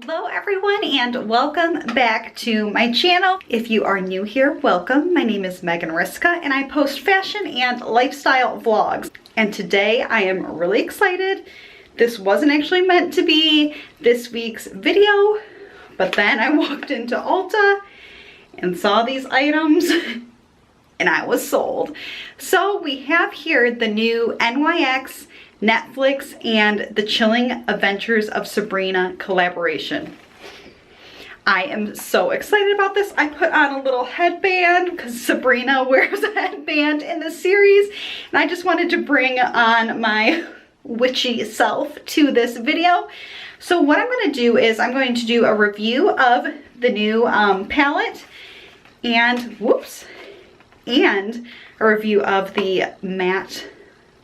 Hello everyone and welcome back to my channel. If you are new here, welcome. My name is Megan Riska and I post fashion and lifestyle vlogs. And today I am really excited. This wasn't actually meant to be this week's video, but then I walked into Ulta and saw these items and I was sold. So we have here the new NYX, Netflix, and the Chilling Adventures of Sabrina collaboration. I am so excited about this. I put on a little headband because Sabrina wears a headband in the series, and I just wanted to bring on my witchy self to this video. So what I'm going to do is I'm going to do a review of the new palette and a review of the matte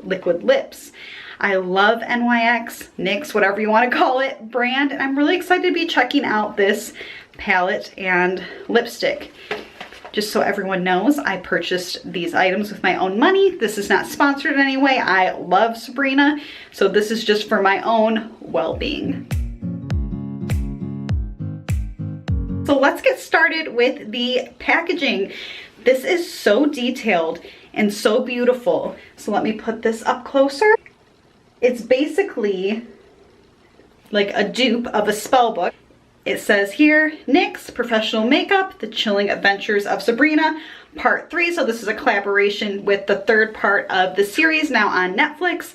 liquid lips. I love NYX, NYX, whatever you want to call it, brand, and I'm really excited to be checking out this palette and lipstick. Just so everyone knows, I purchased these items with my own money. This is not sponsored in any way. I love Sabrina, so this is just for my own well-being. So let's get started with the packaging. This is so detailed and so beautiful. So let me put this up closer. It's basically like a dupe of a spell book. It says here, NYX Professional Makeup, The Chilling Adventures of Sabrina, Part 3. So this is a collaboration with the third part of the series now on Netflix.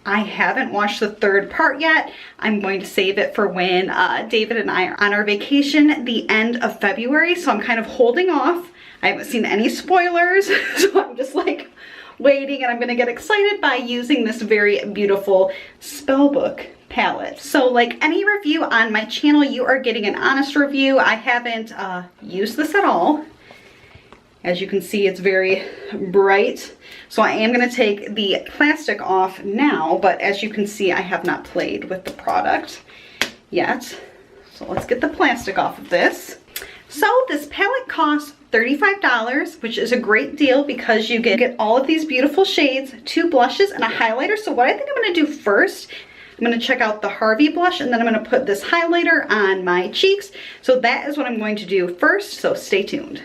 I haven't watched the third part yet. I'm going to save it for when David and I are on our vacation the end of February. So I'm kind of holding off. I haven't seen any spoilers, so I'm just like waiting, and I'm gonna get excited by using this very beautiful spellbook palette. So like any review on my channel, you are getting an honest review. I haven't used this at all. As you can see, it's very bright. So I am gonna take the plastic off now, but as you can see, I have not played with the product yet. So let's get the plastic off of this. So this palette costs $35, which is a great deal because you get all of these beautiful shades, 2 blushes, and a highlighter. So what I think I'm going to do first, I'm going to check out the Harvey blush, and then I'm going to put this highlighter on my cheeks. So that is what I'm going to do first, so stay tuned.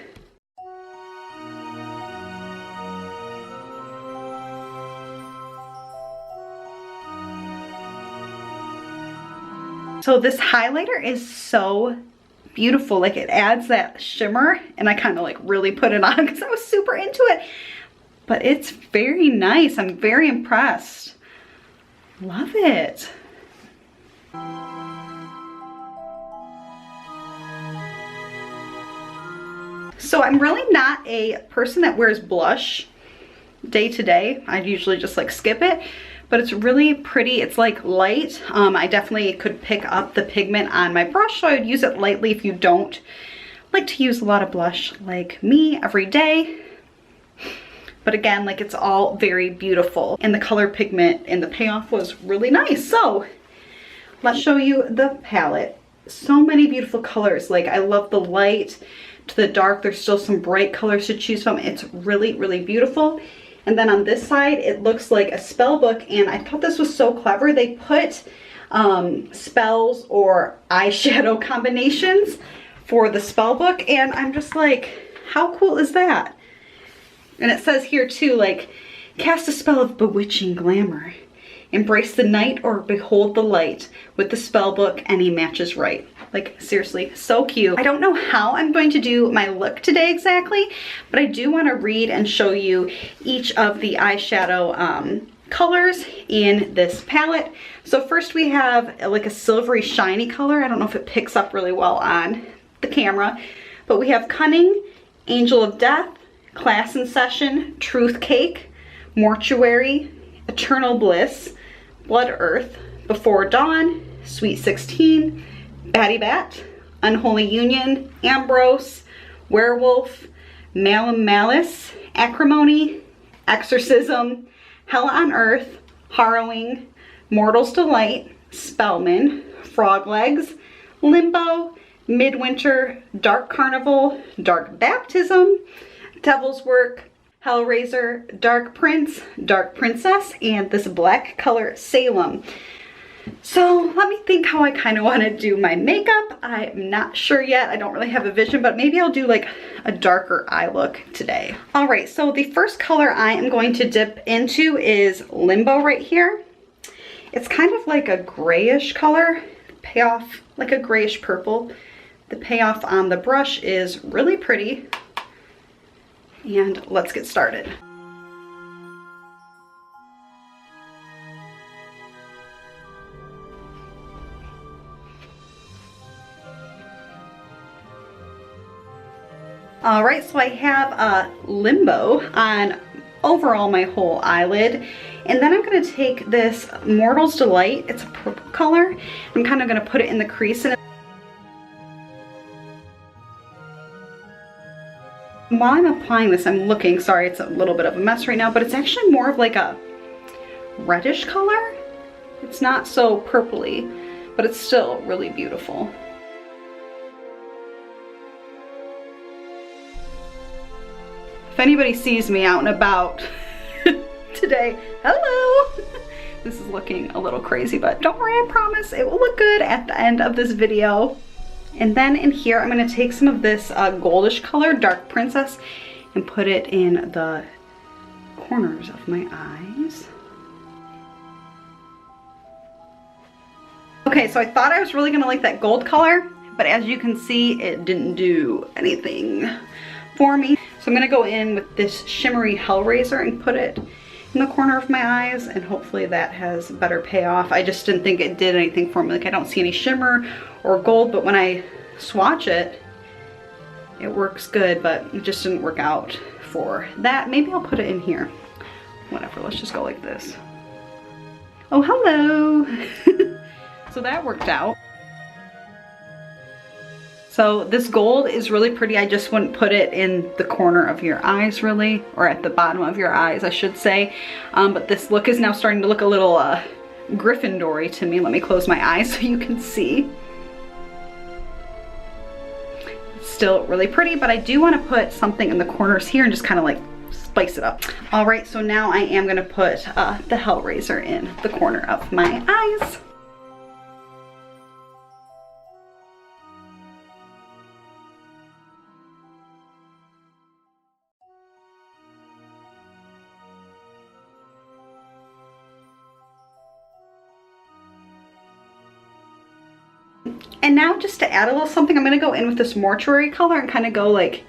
So this highlighter is so beautiful. Like, it adds that shimmer, and I kind of like really put it on because I was super into it, but it's very nice. I'm very impressed. Love it. So I'm really not a person that wears blush day to day. I usually just like skip it, but it's really pretty. It's like light. I definitely could pick up the pigment on my brush, so I would use it lightly if you don't like to use a lot of blush like me every day. But again, like, it's all very beautiful, and the color pigment and the payoff was really nice. So let's show you the palette. So many beautiful colors. Like, I love the light to the dark. There's still some bright colors to choose from. It's really, really beautiful. And then on this side, it looks like a spell book, and I thought this was so clever. They put spells or eyeshadow combinations for the spell book, and I'm just like, how cool is that? And it says here too, like, cast a spell of bewitching glamour. Embrace the night or behold the light. With the spell book, any match is right. Like, seriously, so cute. I don't know how I'm going to do my look today exactly, but I do want to read and show you each of the eyeshadow colors in this palette. So first we have like a silvery shiny color. I don't know if it picks up really well on the camera, but we have Cunning, Angel of Death, Class in Session, Truth Cake, Mortuary, Eternal Bliss, Blood Earth, Before Dawn, Sweet 16, Batty Bat, Unholy Union, Ambrose, Werewolf, Malum Malice, Acrimony, Exorcism, Hell on Earth, Harrowing, Mortal's Delight, Spellman, Frog Legs, Limbo, Midwinter, Dark Carnival, Dark Baptism, Devil's Work, Hellraiser, Dark Prince, Dark Princess, and this black color Salem. So let me think how I kind of want to do my makeup. I'm not sure yet. I don't really have a vision, but maybe I'll do like a darker eye look today. All right, so the first color I am going to dip into is Limbo right here. It's kind of like a grayish color, payoff like a grayish purple. The payoff on the brush is really pretty. And let's get started. All right, so I have a Limbo on overall my whole eyelid. And then I'm gonna take this Mortal's Delight, it's a purple color. I'm kind of gonna put it in the crease. And while I'm applying this, I'm looking, sorry, it's a little bit of a mess right now, but it's actually more of like a reddish color. It's not so purpley, but it's still really beautiful. If anybody sees me out and about today, hello! This is looking a little crazy, but don't worry, I promise it will look good at the end of this video. And then in here, I'm gonna take some of this goldish color, Dark Princess, and put it in the corners of my eyes. Okay, so I thought I was really gonna like that gold color, but as you can see, it didn't do anything for me. So I'm gonna go in with this shimmery Hellraiser and put it in the corner of my eyes, and hopefully that has better payoff. I just didn't think it did anything for me. Like, I don't see any shimmer or gold, but when I swatch it, it works good, but it just didn't work out for that. Maybe I'll put it in here. Whatever, let's just go like this. Oh, hello. So that worked out. So this gold is really pretty. I just wouldn't put it in the corner of your eyes really, or at the bottom of your eyes, I should say. But this look is now starting to look a little Gryffindor-y to me. Let me close my eyes so you can see. It's still really pretty, but I do want to put something in the corners here and just kind of like spice it up. All right, so now I am gonna put the Hellraiser in the corner of my eyes. And now just to add a little something, I'm gonna go in with this Mortuary color and kind of go like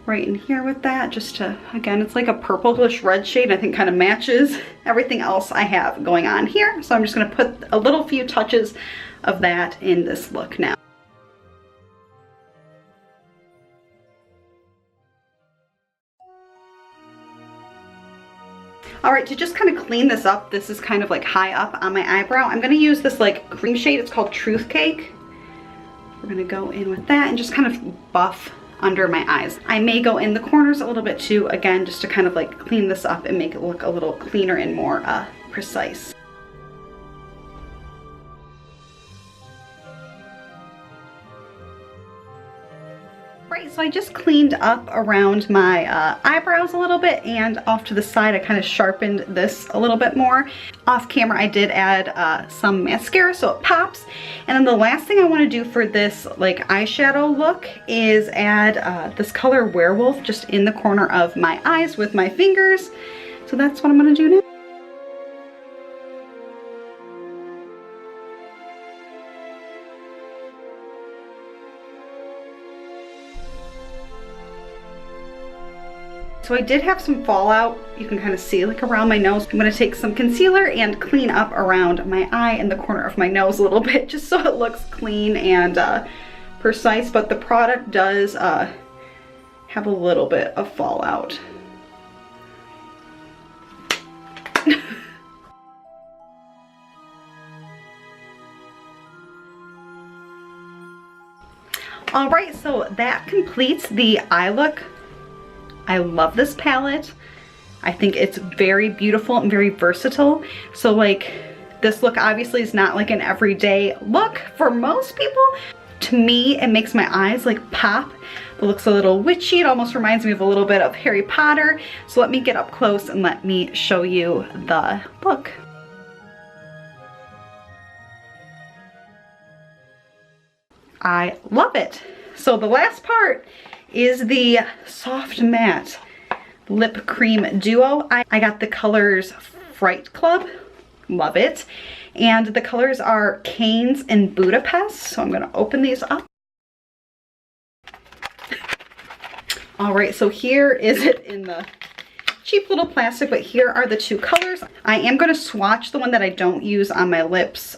right in here with that, just to, again, it's like a purplish red shade. I think kind of matches everything else I have going on here. So I'm just gonna put a little few touches of that in this look now. All right, to just kind of clean this up, this is kind of like high up on my eyebrow. I'm gonna use this like cream shade, it's called Truth Cake. We're gonna go in with that and just kind of buff under my eyes. I may go in the corners a little bit too, again, just to kind of like clean this up and make it look a little cleaner and more precise. Right, so I just cleaned up around my eyebrows a little bit, and off to the side I kind of sharpened this a little bit more. Off camera I did add some mascara so it pops. And then the last thing I want to do for this like eyeshadow look is add this color Werewolf just in the corner of my eyes with my fingers. So that's what I'm going to do now. So I did have some fallout, you can kind of see like around my nose. I'm gonna take some concealer and clean up around my eye and the corner of my nose a little bit, just so it looks clean and precise, but the product does have a little bit of fallout. All right, so that completes the eye look. I love this palette. I think it's very beautiful and very versatile. So like this look obviously is not like an everyday look for most people. To me, it makes my eyes like pop. It looks a little witchy. It almost reminds me of a little bit of Harry Potter. So let me get up close and let me show you the look. I love it. So the last part is the Soft Matte Lip Cream Duo. I got the colors Fright Club, love it. And the colors are Canes and Budapest. So I'm gonna open these up. All right, so here is it in the cheap little plastic, but here are the two colors. I am gonna swatch the one that I don't use on my lips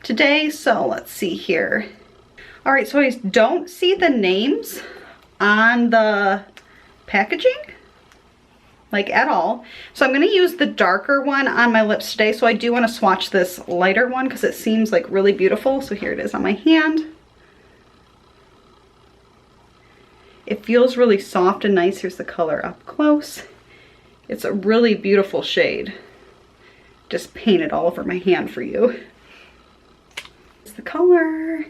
today. So let's see here. All right, so I don't see the names on the packaging, like at all. So I'm gonna use the darker one on my lips today. So I do wanna swatch this lighter one because it seems like really beautiful. So here it is on my hand. It feels really soft and nice. Here's the color up close. It's a really beautiful shade. Just painted all over my hand for you. It's the color.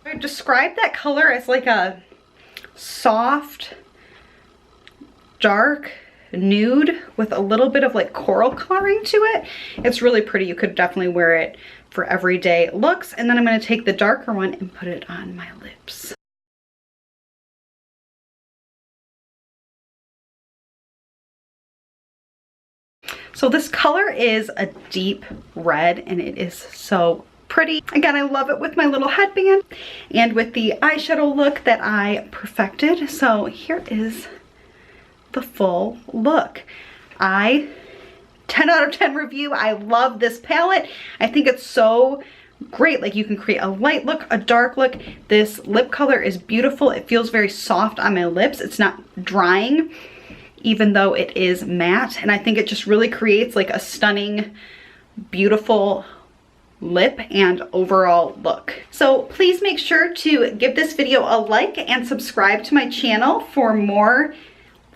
I would describe that color as like a soft, dark nude with a little bit of like coral coloring to it. It's really pretty. You could definitely wear it for everyday looks. And then I'm going to take the darker one and put it on my lips. So this color is a deep red and it is so pretty. Again, I love it with my little headband and with the eyeshadow look that I perfected. So here is the full look. 10 out of 10 review. I love this palette. I think it's so great. Like you can create a light look, a dark look. This lip color is beautiful. It feels very soft on my lips. It's not drying, even though it is matte. And I think it just really creates like a stunning, beautiful lip and overall look. So please make sure to give this video a like and subscribe to my channel for more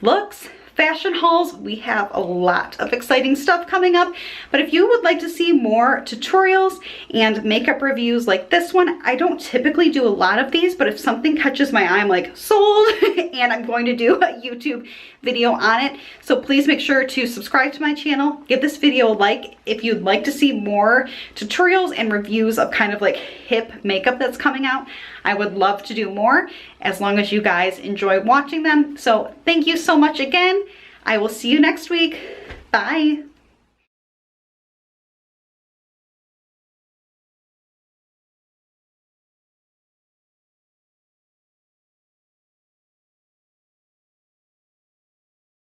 looks, fashion hauls. We have a lot of exciting stuff coming up, but if you would like to see more tutorials and makeup reviews like this one, I don't typically do a lot of these, but if something catches my eye, I'm like, sold, and I'm going to do a YouTube video on it. So please make sure to subscribe to my channel, give this video a like if you'd like to see more tutorials and reviews of kind of like hip makeup that's coming out. I would love to do more as long as you guys enjoy watching them. So thank you so much again. I will see you next week. Bye.